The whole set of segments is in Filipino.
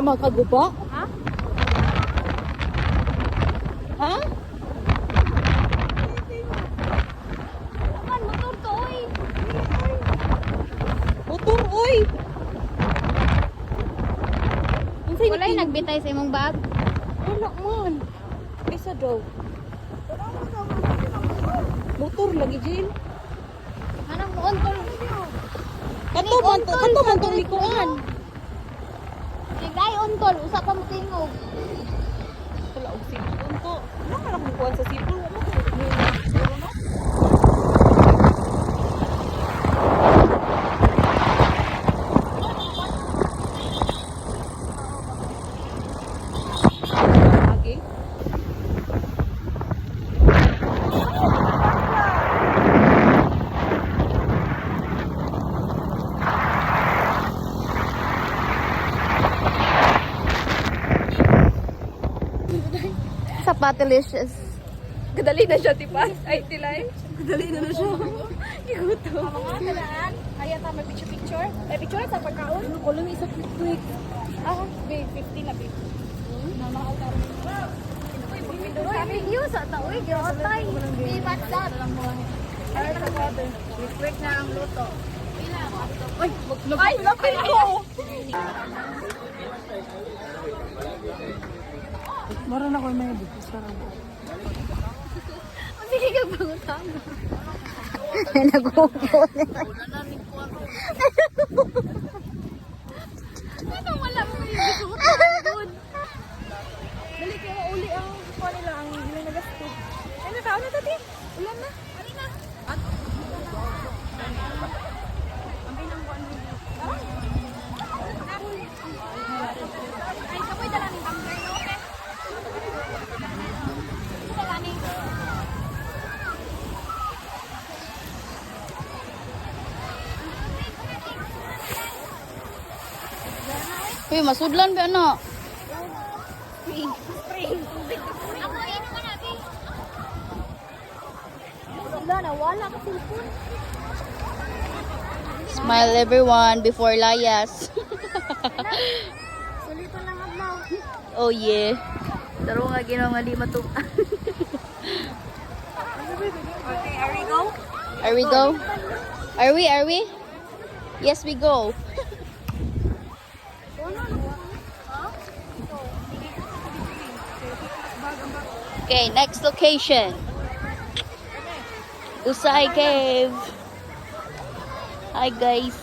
makaguba? Ha? Ha? Naman, motor to, oy. Motor, oy! Wala'y nagbitay sa imong bag. Wala man. Isa daw. Motor lagi, Jill. Anong untol? Kato man tong likuan. Sigay untol, usa pa mo tingog. Wala og sipon to. Wala ka lang kukuhan sa sipon. Wala ko. Lagi. Sapatilicious. Kadali na siya, tipas. Ay, tilay. Kadali na siya. Iguto. Mga talaan, kaya ta may picture. May picture sa pagkaon. Ano ko lang isa quick. Ah, babe, 50 na babe. Namahal ka rin. Uy, video sa taoy, giotay. Di WhatsApp. Quick na ang luto. Ay, lapin ko! Maran ako may bukos sarang. Sige ka pangutang. Nagupo na. Ano wala mo yung bisutan? Dali kayo mauli ang kuha nila ang hindi nagasto. Ay, natao na tati. Ulan na. Ano na? Ay, kapoy dala ng tumbler, no? Dala ni. Uy, masudlan ba ano? Spring. Ako, inom ka natin. Wala na, wala ka cellphone. Smile everyone before layas. Sulitan lang adlaw. Oh yeah. Taro nga ginawa nga di matuk. Okay, are we go? Are we go? Are we? Yes, we go. Okay, next location. Usay Cave. Hi guys.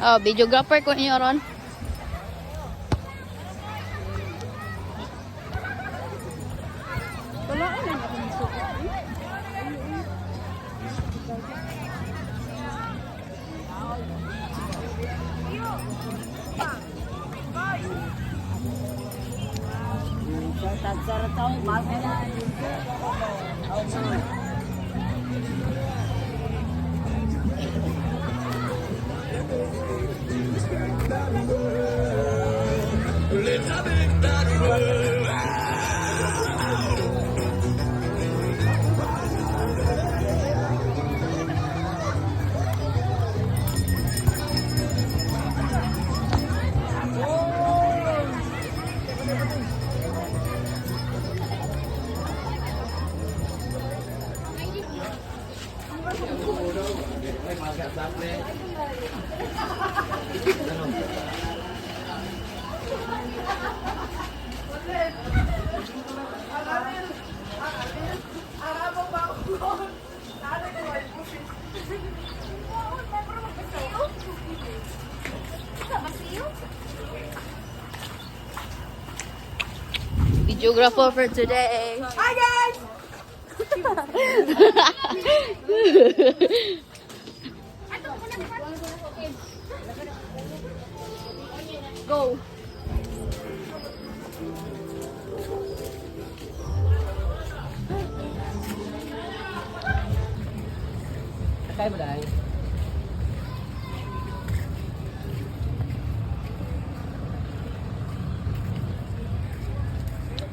Oh, videographer ko niyo ron. Wala ay lang ako nagsuot. Videographer for today. Hi guys! Go. Kaya mo dahil?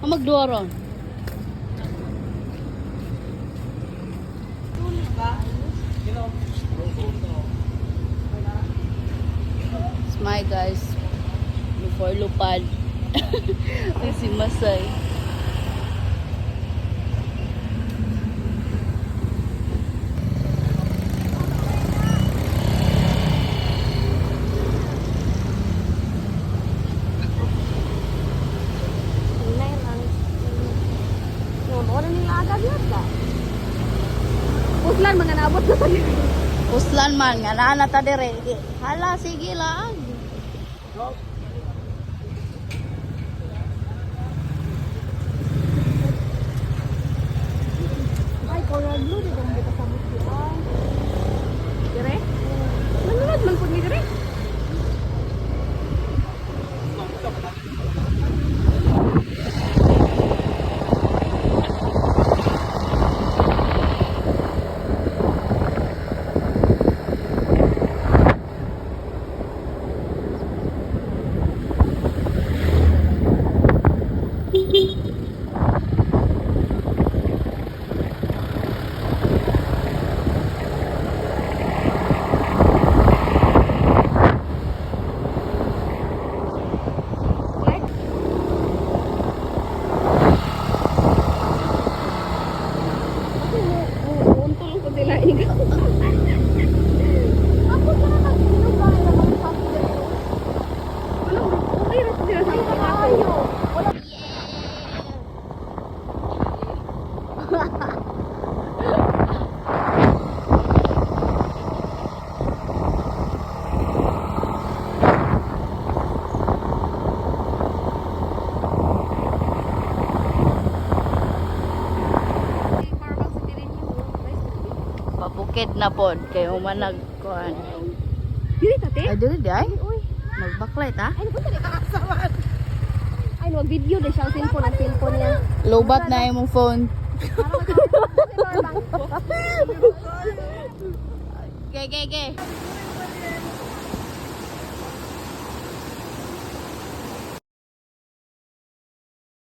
Magduwa ron. Masay guys. Before lupad. Ay, si Masay. Hinay lang. Wala nila agad yun ka. Puslan, mga naabot na tayo. Puslan man nga naa ta dire. Hala sige lang. Ay, Coral Blue, di ba mo kita sabot yun? Dire? Nanunod man po ni dire. Untol ko sila ikaw. Ako sa nagsinog ba na mga sabi dito. Wala mo, okay ra sila sa mga ako. Wala. Papukit na pod kay umanag kuan. Dili tate. Ay dili di ay. Uy. Magbaklight ha. Ay, napunta ni kakasawan. Ay, no, video na siya. Ang cellphone niya. Lobat na imong phone. Parang ito. Okay, okay, okay.